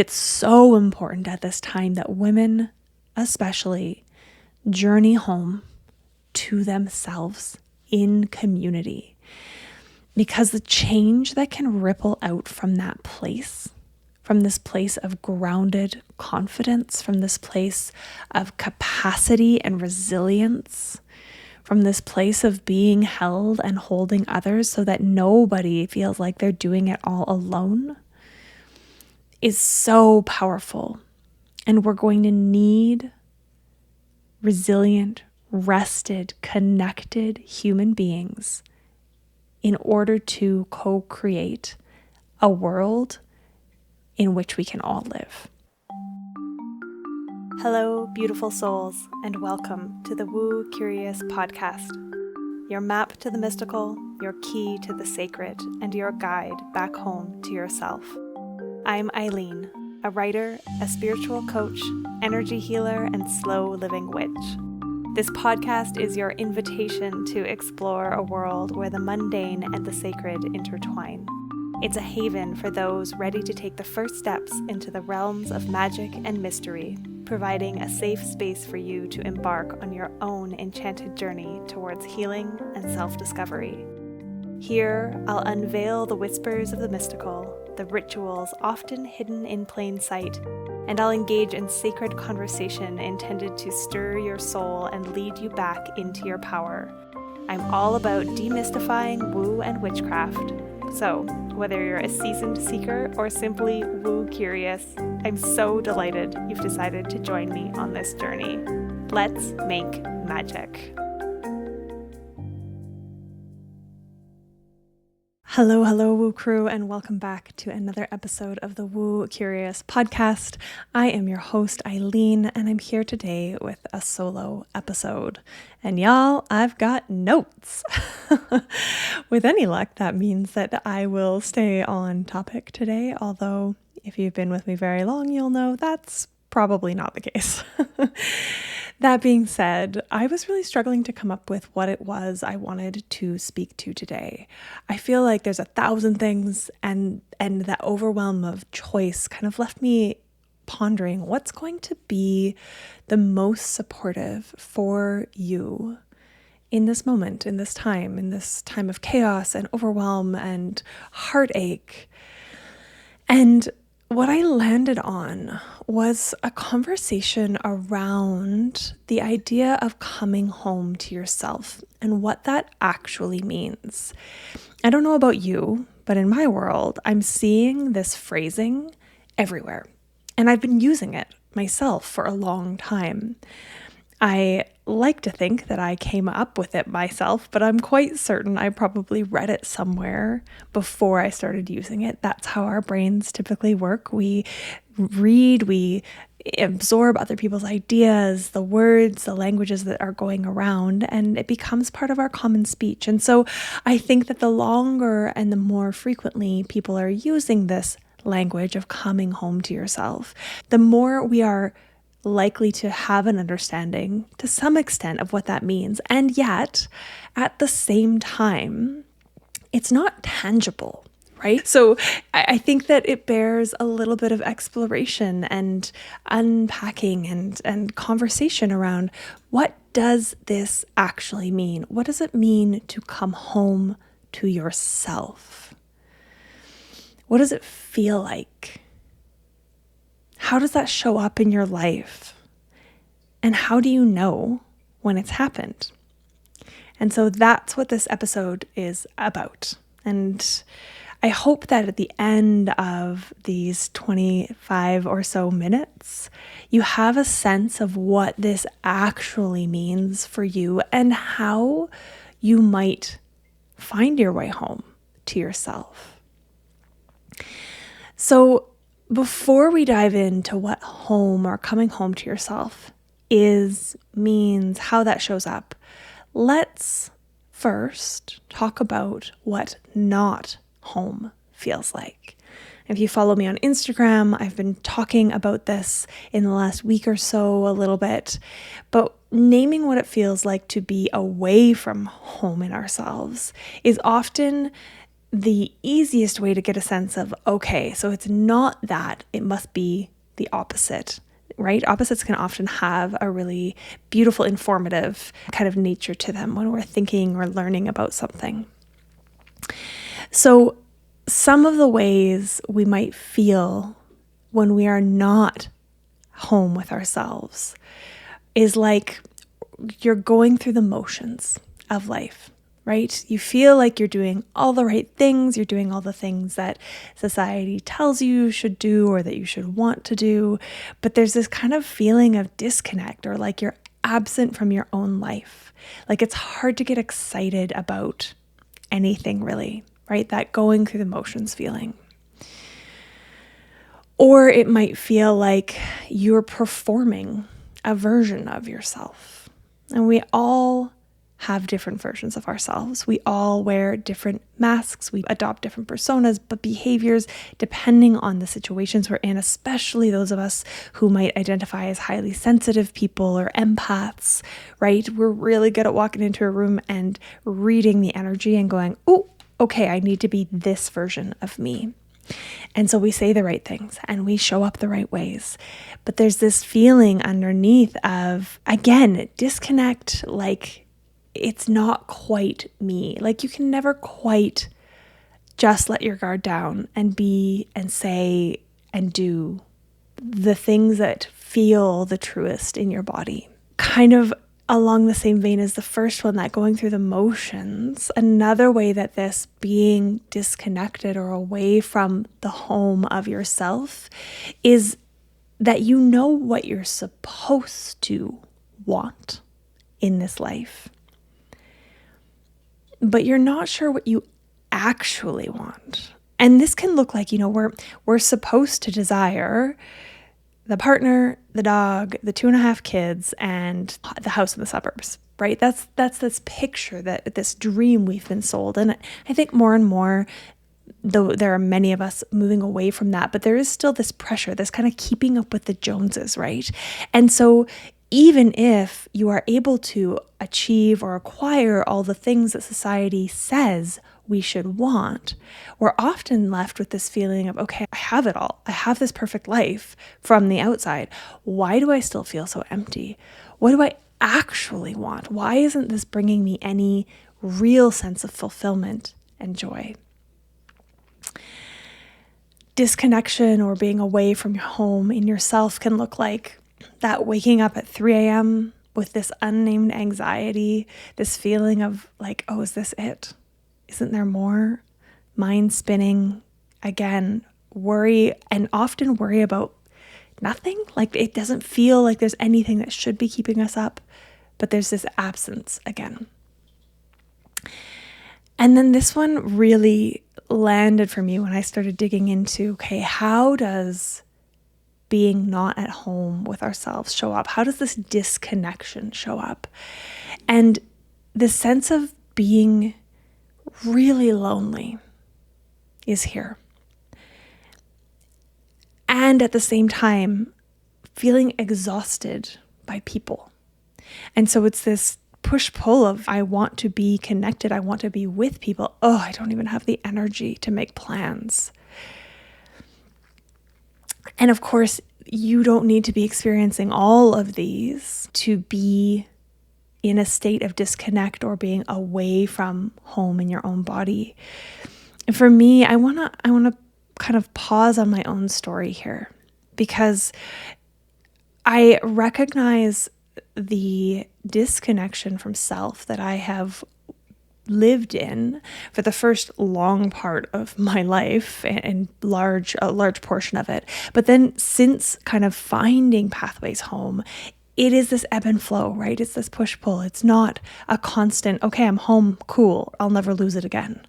It's so important at this time that women, especially, journey home to themselves in community, because the change that can ripple out from that place, from this place of grounded confidence, from this place of capacity and resilience, from this place of being held and holding others so that nobody feels like they're doing it all alone, is so powerful. And we're going to need resilient, rested, connected human beings in order to co-create a world in which we can all live. Hello, beautiful souls, and welcome to the Woo Curious podcast, your map to the mystical, your key to the sacred, and your guide back home to yourself. I'm Eileen, a writer, a spiritual coach, energy healer, and slow living witch. This podcast is your invitation to explore a world where the mundane and the sacred intertwine. It's a haven for those ready to take the first steps into the realms of magic and mystery, providing a safe space for you to embark on your own enchanted journey towards healing and self-discovery. Here, I'll unveil the whispers of the mystical, the rituals often hidden in plain sight, and I'll engage in sacred conversation intended to stir your soul and lead you back into your power. I'm all about demystifying woo and witchcraft. So, whether you're a seasoned seeker or simply woo curious, I'm so delighted you've decided to join me on this journey. Let's make magic. Hello, Woo Crew, and welcome back to another episode of the Woo Curious podcast. I am your host, Eileen, and I'm here today with a solo episode. And y'all, I've got notes. With any luck, that means that I will stay on topic today, although if you've been with me very long, you'll know that's probably not the case. That being said, I was really struggling to come up with what it was I wanted to speak to today. I feel like there's 1,000 things, and that overwhelm of choice kind of left me pondering what's going to be the most supportive for you in this moment, in this time of chaos and overwhelm and heartache. And what I landed on was a conversation around the idea of coming home to yourself and what that actually means. I don't know about you, but in my world, I'm seeing this phrasing everywhere, and I've been using it myself for a long time. I like to think that I came up with it myself, but I'm quite certain I probably read it somewhere before I started using it. That's how our brains typically work. We read, we absorb other people's ideas, the words, the languages that are going around, and it becomes part of our common speech. And so I think that the longer and the more frequently people are using this language of coming home to yourself, the more we are likely to have an understanding to some extent of what that means. And yet, at the same time, it's not tangible, right? So I think that it bears a little bit of exploration and unpacking and conversation around, what does this actually mean? What does it mean to come home to yourself? What does it feel like? How does that show up in your life? And how do you know when it's happened? And so that's what this episode is about. And I hope that at the end of these 25 or so minutes, you have a sense of what this actually means for you and how you might find your way home to yourself. So before we dive into what home or coming home to yourself means, how that shows up, let's first talk about what not home feels like. If you follow me on Instagram, I've been talking about this in the last week or so a little bit, but naming what it feels like to be away from home in ourselves is often the easiest way to get a sense of, okay, so it's not that, it must be the opposite, right? Opposites can often have a really beautiful, informative kind of nature to them when we're thinking or learning about something. So some of the ways we might feel when we are not home with ourselves is like you're going through the motions of life, right? You feel like you're doing all the right things, you're doing all the things that society tells you should do or that you should want to do, but there's this kind of feeling of disconnect, or like you're absent from your own life. Like it's hard to get excited about anything really, right? That going through the motions feeling. Or it might feel like you're performing a version of yourself. And we all have different versions of ourselves. We all wear different masks. We adopt different personas, but behaviors depending on the situations we're in, especially those of us who might identify as highly sensitive people or empaths, right? We're really good at walking into a room and reading the energy and going, oh, okay, I need to be this version of me. And so we say the right things and we show up the right ways. But there's this feeling underneath of, again, disconnect, like it's not quite me. Like you can never quite just let your guard down and be and say and do the things that feel the truest in your body. Kind of along the same vein as the first one, that going through the motions, another way that this being disconnected or away from the home of yourself is that you know what you're supposed to want in this life, but you're not sure what you actually want. And this can look like, we're supposed to desire the partner, the dog, the 2.5 kids, and the house in the suburbs, right? That's this picture, this dream we've been sold. And I think more and more, though there are many of us moving away from that, but there is still this pressure, this kind of keeping up with the Joneses, right? And so even if you are able to achieve or acquire all the things that society says we should want, we're often left with this feeling of, okay, I have it all. I have this perfect life from the outside. Why do I still feel so empty? What do I actually want? Why isn't this bringing me any real sense of fulfillment and joy? Disconnection or being away from your home in yourself can look like that waking up at 3 a.m. with this unnamed anxiety, this feeling of like, oh, is this it? Isn't there more? Mind spinning, again, worry, and often worry about nothing. Like it doesn't feel like there's anything that should be keeping us up, but there's this absence again. And then this one really landed for me when I started digging into, okay, how does being not at home with ourselves show up? How does this disconnection show up? And the sense of being really lonely is here. And at the same time, feeling exhausted by people. And so it's this push-pull of, I want to be connected, I want to be with people. Oh, I don't even have the energy to make plans. And of course, you don't need to be experiencing all of these to be in a state of disconnect or being away from home in your own body. And for me, I want to kind of pause on my own story here, because I recognize the disconnection from self that I have lived in for the first long part of my life and a large portion of it. But then since kind of finding pathways home, it is this ebb and flow, right? It's this push-pull. It's not a constant, okay, I'm home, cool, I'll never lose it again,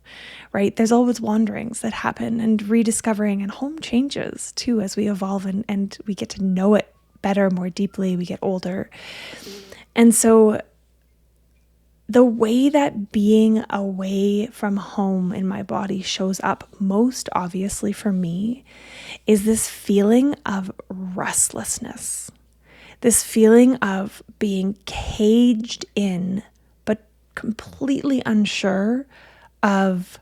right? There's always wanderings that happen and rediscovering, and home changes too as we evolve and we get to know it better, more deeply, we get older. And so the way that being away from home in my body shows up most obviously for me is this feeling of restlessness. This feeling of being caged in, but completely unsure of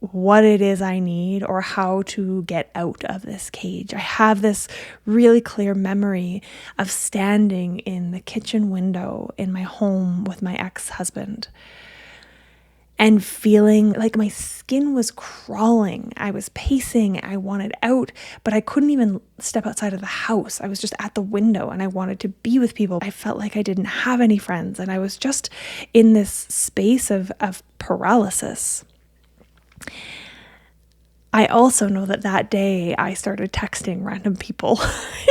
what it is I need or how to get out of this cage. I have this really clear memory of standing in the kitchen window in my home with my ex-husband and feeling like my skin was crawling. I was pacing, I wanted out, but I couldn't even step outside of the house. I was just at the window and I wanted to be with people. I felt like I didn't have any friends and I was just in this space of paralysis. I also know that day I started texting random people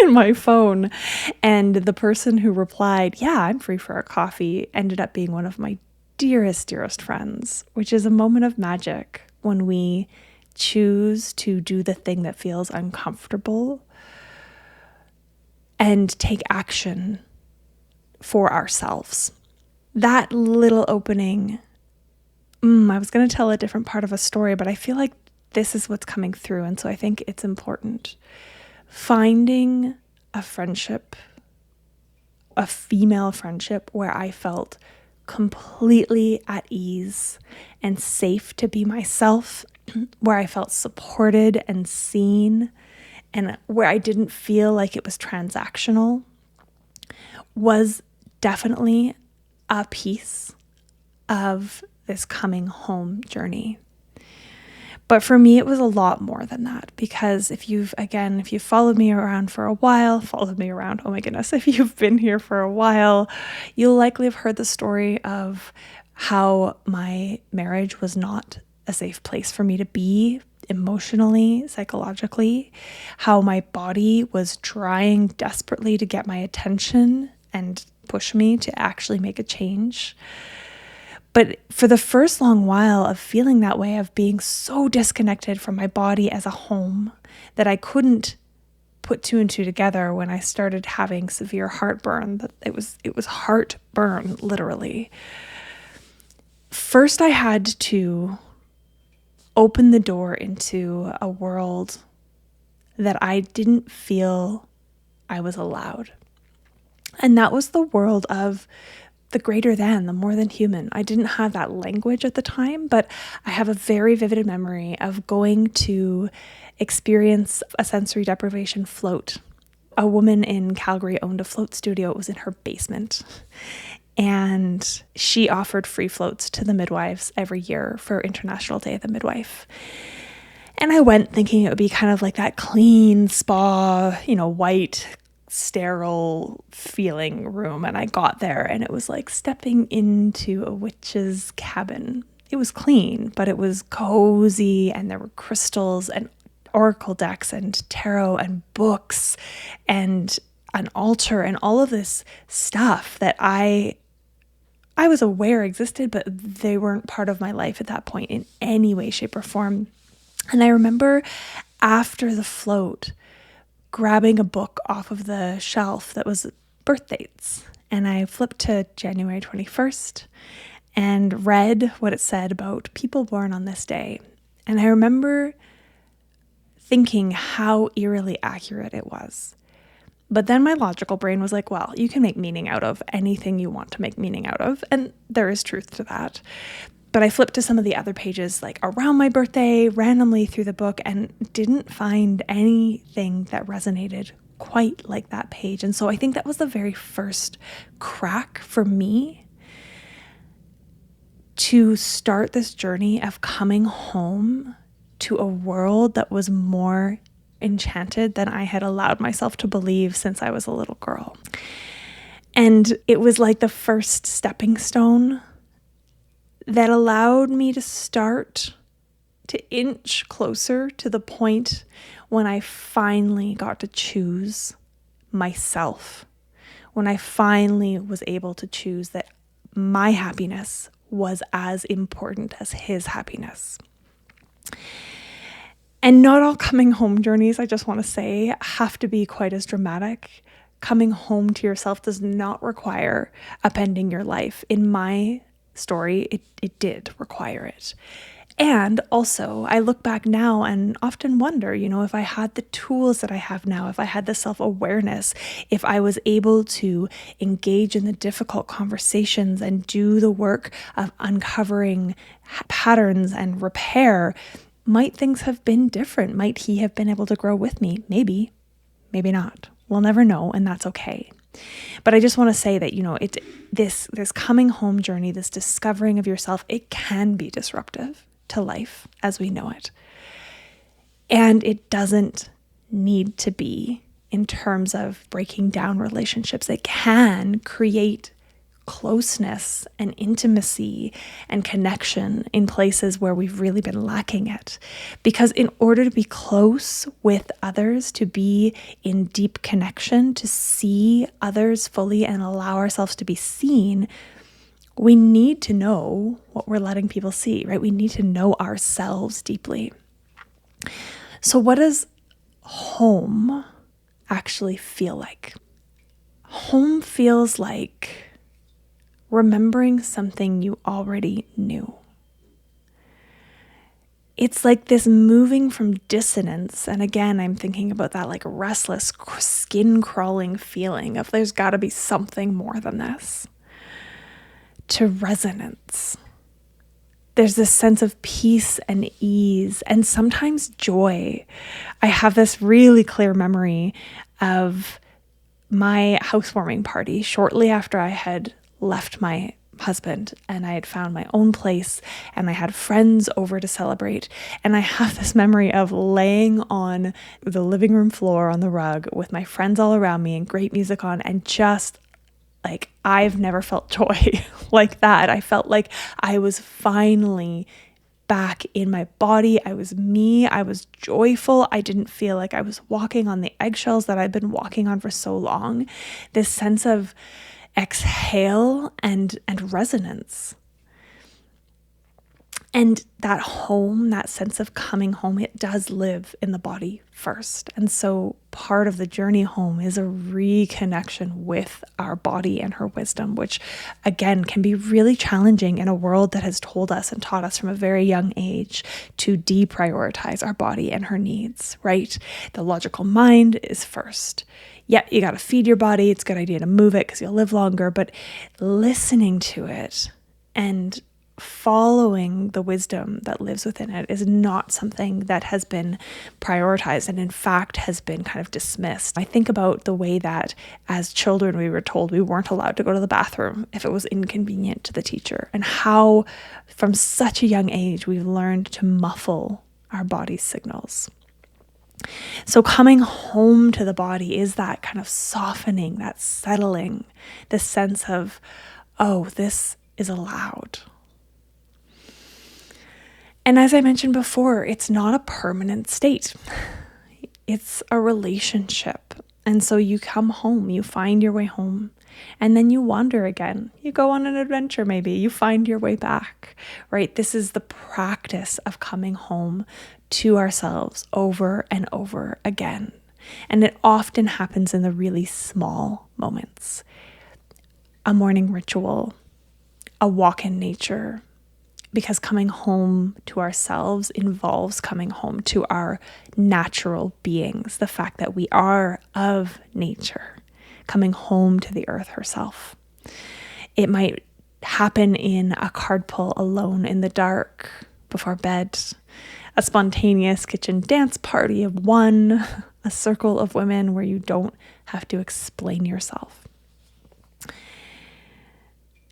in my phone, and the person who replied, "Yeah, I'm free for a coffee," ended up being one of my dearest friends, which is a moment of magic when we choose to do the thing that feels uncomfortable and take action for ourselves. That little opening, I was going to tell a different part of a story, but I feel like this is what's coming through. And so I think it's important. Finding a friendship, a female friendship where I felt completely at ease and safe to be myself, where I felt supported and seen, and where I didn't feel like it was transactional, was definitely a piece of this coming home journey. But for me, it was a lot more than that, because if you've followed me around for a while, if you've been here for a while, you'll likely have heard the story of how my marriage was not a safe place for me to be emotionally, psychologically, how my body was trying desperately to get my attention and push me to actually make a change. But for the first long while of feeling that way, of being so disconnected from my body as a home that I couldn't put two and two together when I started having severe heartburn, that it was heartburn, literally. First, I had to open the door into a world that I didn't feel I was allowed. And that was the world of the greater than, the more than human. I didn't have that language at the time, but I have a very vivid memory of going to experience a sensory deprivation float. A woman in Calgary owned a float studio. It was in her basement. And she offered free floats to the midwives every year for International Day of the Midwife. And I went thinking it would be kind of like that clean spa, white, sterile feeling room. And I got there and it was like stepping into a witch's cabin. It was clean, but it was cozy, and there were crystals and oracle decks and tarot and books and an altar and all of this stuff that I was aware existed, but they weren't part of my life at that point in any way, shape, or form. And I remember after the float, grabbing a book off of the shelf that was birth dates. And I flipped to January 21st and read what it said about people born on this day. And I remember thinking how eerily accurate it was. But then my logical brain was like, well, you can make meaning out of anything you want to make meaning out of. And there is truth to that. But I flipped to some of the other pages, like around my birthday, randomly through the book, and didn't find anything that resonated quite like that page. And so I think that was the very first crack for me to start this journey of coming home to a world that was more enchanted than I had allowed myself to believe since I was a little girl. And it was like the first stepping stone that allowed me to start to inch closer to the point when I finally got to choose myself, when I finally was able to choose that my happiness was as important as his happiness. And not all coming home journeys, I just want to say, have to be quite as dramatic. Coming home to yourself does not require upending your life. In my story, it did require it. And also, I look back now and often wonder, if I had the tools that I have now, if I had the self-awareness, if I was able to engage in the difficult conversations and do the work of uncovering patterns and repair, might things have been different? Might he have been able to grow with me? Maybe, maybe not. We'll never know, and that's okay. But I just want to say that, this coming home journey, this discovering of yourself, it can be disruptive to life as we know it. And it doesn't need to be in terms of breaking down relationships. It can create closeness and intimacy and connection in places where we've really been lacking it. Because in order to be close with others, to be in deep connection, to see others fully and allow ourselves to be seen, we need to know what we're letting people see, right? We need to know ourselves deeply. So what does home actually feel like? Home feels like remembering something you already knew. It's like this moving from dissonance. And again, I'm thinking about that like restless, skin crawling feeling of there's got to be something more than this, to resonance. There's this sense of peace and ease and sometimes joy. I have this really clear memory of my housewarming party shortly after I had left my husband and I had found my own place and I had friends over to celebrate. And I have this memory of laying on the living room floor on the rug with my friends all around me and great music on, and just like, I've never felt joy like that. I felt like I was finally back in my body. I was me. I was joyful. I didn't feel like I was walking on the eggshells that I'd been walking on for so long. This sense of exhale and resonance. And that home, that sense of coming home, it does live in the body first. And so part of the journey home is a reconnection with our body and her wisdom, which again can be really challenging in a world that has told us and taught us from a very young age to deprioritize our body and her needs, right? The logical mind is first. Yeah, you got to feed your body. It's a good idea to move it because you'll live longer, but listening to it and following the wisdom that lives within it is not something that has been prioritized and in fact has been kind of dismissed. I think about the way that as children we were told we weren't allowed to go to the bathroom if it was inconvenient to the teacher, and how from such a young age we've learned to muffle our body's signals. So coming home to the body is that kind of softening, that settling, this sense of, oh, this is allowed. And as I mentioned before, it's not a permanent state. It's a relationship. And so you come home, you find your way home, and then you wander again. You go on an adventure maybe, you find your way back, right? This is the practice of coming home to ourselves over and over again. And it often happens in the really small moments. A morning ritual, a walk in nature, because coming home to ourselves involves coming home to our natural beings, the fact that we are of nature, coming home to the earth herself. It might happen in a card pull alone in the dark before bed, a spontaneous kitchen dance party of one, a circle of women where you don't have to explain yourself.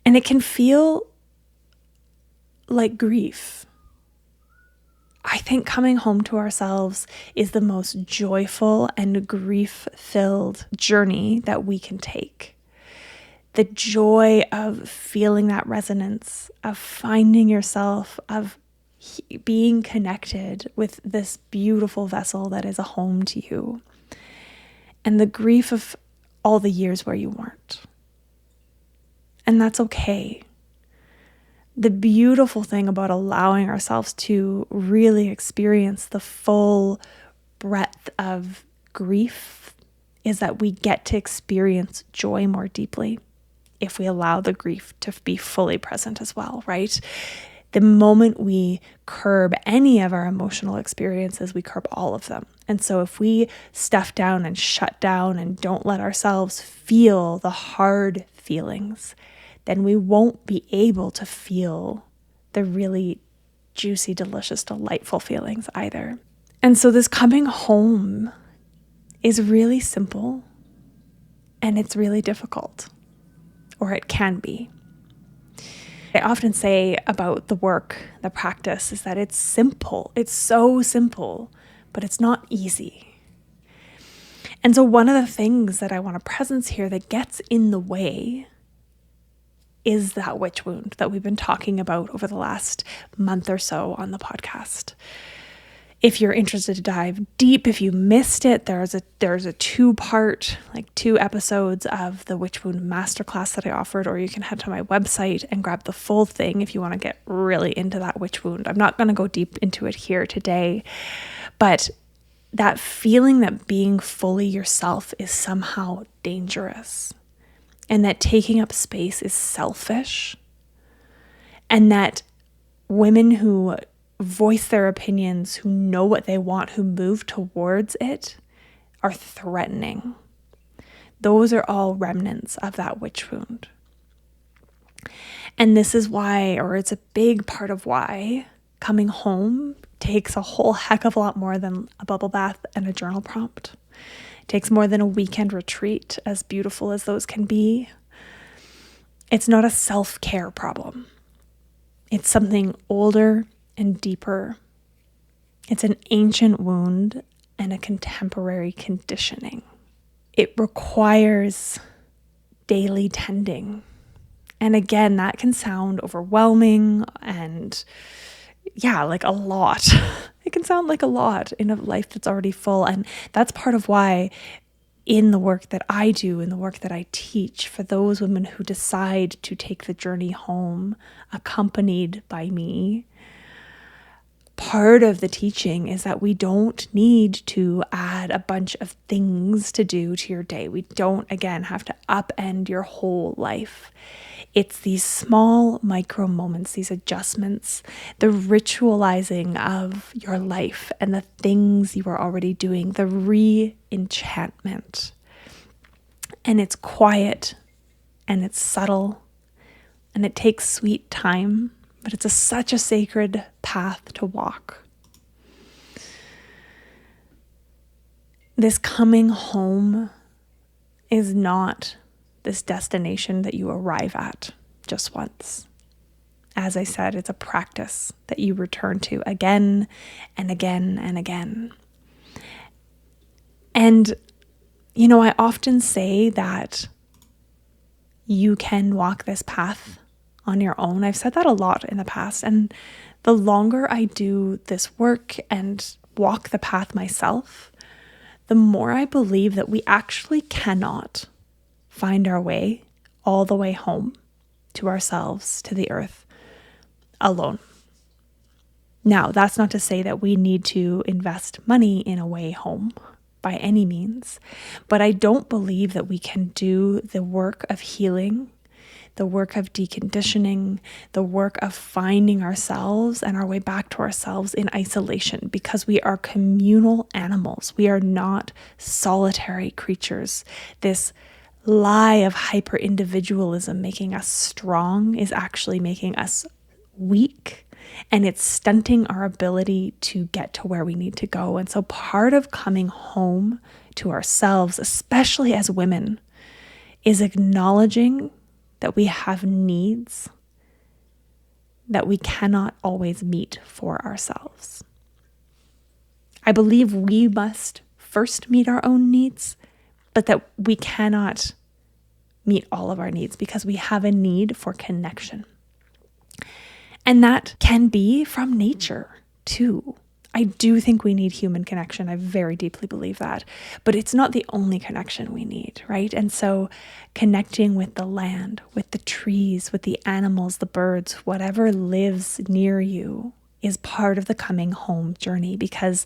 And it can feel like grief. I think coming home to ourselves is the most joyful and grief-filled journey that we can take. The joy of feeling that resonance, of finding yourself, of being connected with this beautiful vessel that is a home to you. And the grief of all the years where you weren't. And that's okay. The beautiful thing about allowing ourselves to really experience the full breadth of grief is that we get to experience joy more deeply if we allow the grief to be fully present as well, right? The moment we curb any of our emotional experiences, we curb all of them. And so if we stuff down and shut down and don't let ourselves feel the hard feelings, then we won't be able to feel the really juicy, delicious, delightful feelings either. And so this coming home is really simple and it's really difficult, or it can be. I often say about the work, the practice, is that it's simple. It's so simple, but it's not easy. And so one of the things that I want to presence here that gets in the way is that witch wound that we've been talking about over the last month or so on the podcast. If you're interested to dive deep, if you missed it, there's a 2-part, 2 episodes of the Witch Wound Masterclass that I offered, or you can head to my website and grab the full thing if you want to get really into that witch wound. I'm not going to go deep into it here today, but that feeling that being fully yourself is somehow dangerous, and that taking up space is selfish, and that women who voice their opinions, who know what they want, who move towards it, are threatening. Those are all remnants of that witch wound. And this is why, or it's a big part of why, coming home takes a whole heck of a lot more than a bubble bath and a journal prompt. It takes more than a weekend retreat, as beautiful as those can be. It's not a self-care problem. It's something older and deeper. It's an ancient wound and a contemporary conditioning. It requires daily tending. And again, that can sound overwhelming and a lot. It can sound like a lot in a life that's already full. And that's part of why in the work that I do, in the work that I teach, for those women who decide to take the journey home accompanied by me, part of the teaching is that we don't need to add a bunch of things to do to your day. We don't, again, have to upend your whole life. It's these small micro moments, these adjustments, the ritualizing of your life and the things you are already doing, the re-enchantment. And it's quiet and it's subtle and it takes sweet time. But it's such a sacred path to walk. This coming home is not this destination that you arrive at just once. As I said, it's a practice that you return to again and again and again. And, I often say that you can walk this path on your own. I've said that a lot in the past. And the longer I do this work and walk the path myself, the more I believe that we actually cannot find our way all the way home to ourselves, to the earth, alone. Now, that's not to say that we need to invest money in a way home by any means, but I don't believe that we can do the work of healing, the work of deconditioning, the work of finding ourselves and our way back to ourselves in isolation, because we are communal animals. We are not solitary creatures. This lie of hyper-individualism making us strong is actually making us weak, and it's stunting our ability to get to where we need to go. And so part of coming home to ourselves, especially as women, is acknowledging that we have needs that we cannot always meet for ourselves. I believe we must first meet our own needs, but that we cannot meet all of our needs because we have a need for connection. And that can be from nature too. I do think we need human connection. I very deeply believe that, but it's not the only connection we need, right? And so connecting with the land, with the trees, with the animals, the birds, whatever lives near you is part of the coming home journey, because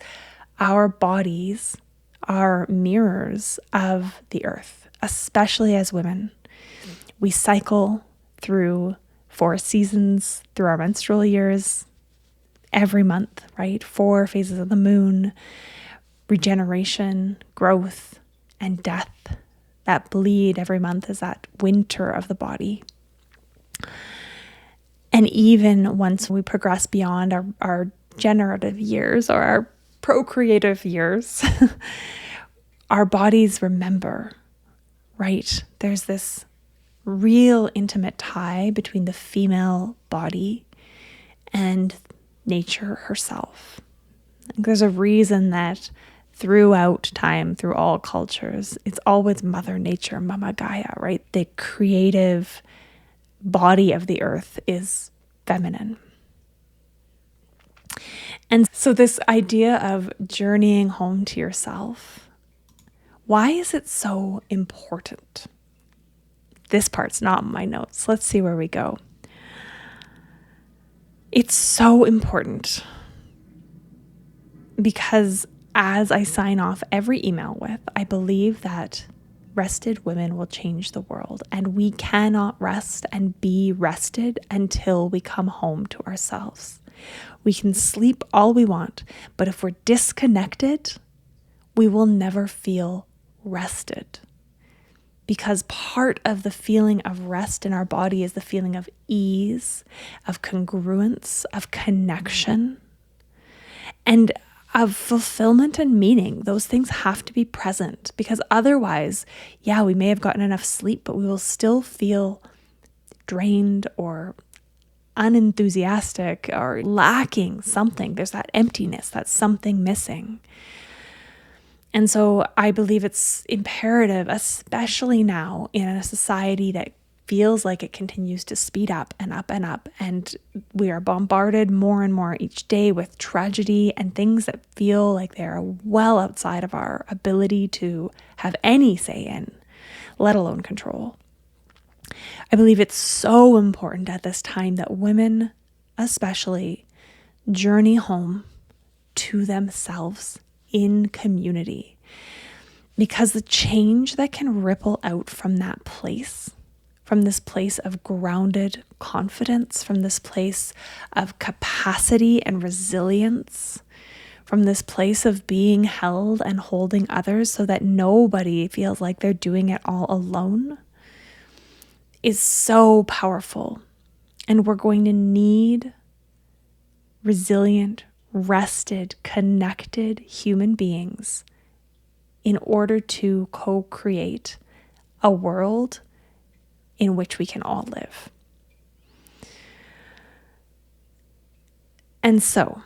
our bodies are mirrors of the earth, especially as women. We cycle through 4 seasons through our menstrual years, every month, right? 4 phases of the moon, regeneration, growth, and death. That bleed every month is that winter of the body. And even once we progress beyond our generative years or our procreative years, our bodies remember, right? There's this real intimate tie between the female body and nature herself. There's a reason that throughout time, through all cultures, it's always Mother Nature, Mama Gaia, right? The creative body of the earth is feminine. And so this idea of journeying home to yourself, why is it so important? This part's not in my notes. Let's see where we go. It's so important because as I sign off every email with, I believe that rested women will change the world, and we cannot rest and be rested until we come home to ourselves. We can sleep all we want, but if we're disconnected, we will never feel rested. Because part of the feeling of rest in our body is the feeling of ease, of congruence, of connection, and of fulfillment and meaning. Those things have to be present, because otherwise, we may have gotten enough sleep, but we will still feel drained or unenthusiastic or lacking something. There's that emptiness, that's something missing. And so I believe it's imperative, especially now in a society that feels like it continues to speed up and up and up. And we are bombarded more and more each day with tragedy and things that feel like they're well outside of our ability to have any say in, let alone control. I believe it's so important at this time that women especially journey home to themselves in community, because the change that can ripple out from that place, from this place of grounded confidence, from this place of capacity and resilience, from this place of being held and holding others so that nobody feels like they're doing it all alone, is so powerful. And we're going to need resilient, rested, connected human beings in order to co-create a world in which we can all live. And so,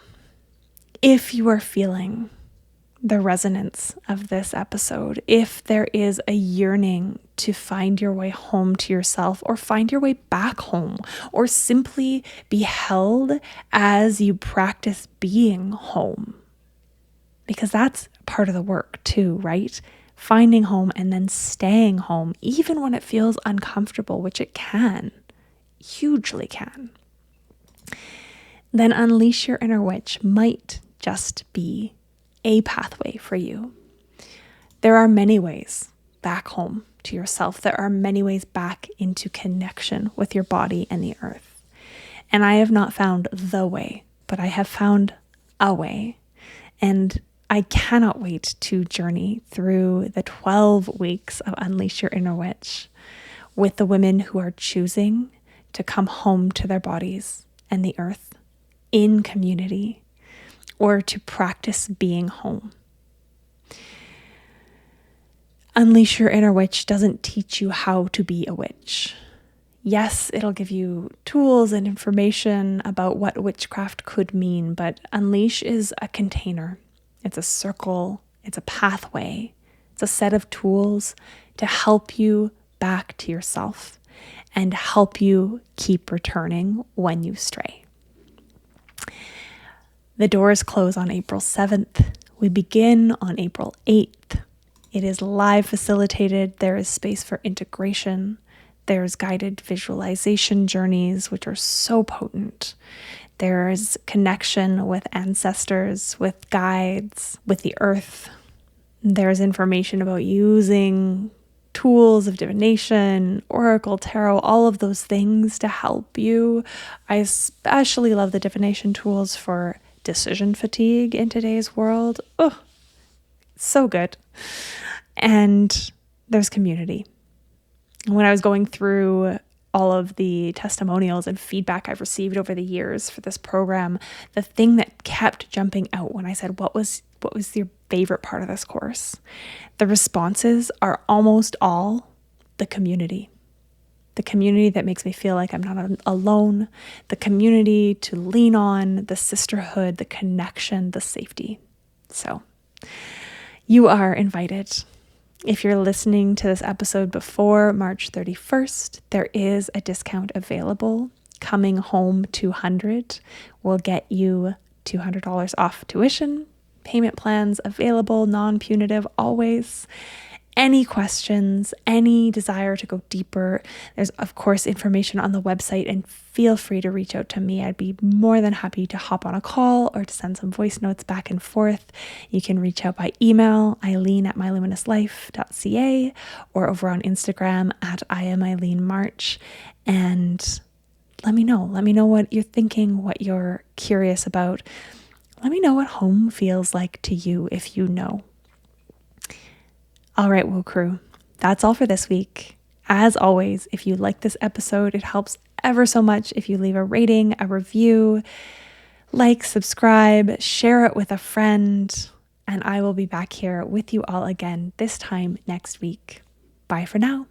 if you are feeling the resonance of this episode, if there is a yearning to find your way home to yourself, or find your way back home, or simply be held as you practice being home, because that's part of the work too, right? Finding home and then staying home, even when it feels uncomfortable, which it can, hugely can. Then Unleash Your Inner Witch might just be a pathway for you. There are many ways back home to yourself. There are many ways back into connection with your body and the earth. And I have not found the way, but I have found a way. And I cannot wait to journey through the 12 weeks of Unleash Your Inner Witch with the women who are choosing to come home to their bodies and the earth in community, or to practice being home. Unleash Your Inner Witch doesn't teach you how to be a witch. Yes, it'll give you tools and information about what witchcraft could mean, but Unleash is a container. It's a circle. It's a pathway. It's a set of tools to help you back to yourself and help you keep returning when you stray. The doors close on April 7th. We begin on April 8th. It is live facilitated. There is space for integration. There's guided visualization journeys, which are so potent. There's connection with ancestors, with guides, with the earth. There's information about using tools of divination, oracle, tarot, all of those things to help you. I especially love the divination tools for decision fatigue in today's world. Oh, so good. And there's community. When I was going through all of the testimonials and feedback I've received over the years for this program, the thing that kept jumping out when I said, what was your favorite part of this course? The responses are almost all the community. The community that makes me feel like I'm not alone, the community to lean on, the sisterhood, the connection, the safety. So you are invited. If you're listening to this episode before March 31st, there is a discount available. Coming Home 200 will get you $200 off tuition. Payment plans available, non-punitive always. Any questions, any desire to go deeper, there's of course information on the website, and feel free to reach out to me. I'd be more than happy to hop on a call or to send some voice notes back and forth. You can reach out by email, eileen@myluminouslife.ca, or over on Instagram at @IamEileenMarch. And let me know what you're thinking, what you're curious about. Let me know what home feels like to you if you know. All right, Woo Crew, that's all for this week. As always, if you like this episode, it helps ever so much if you leave a rating, a review, like, subscribe, share it with a friend, and I will be back here with you all again this time next week. Bye for now.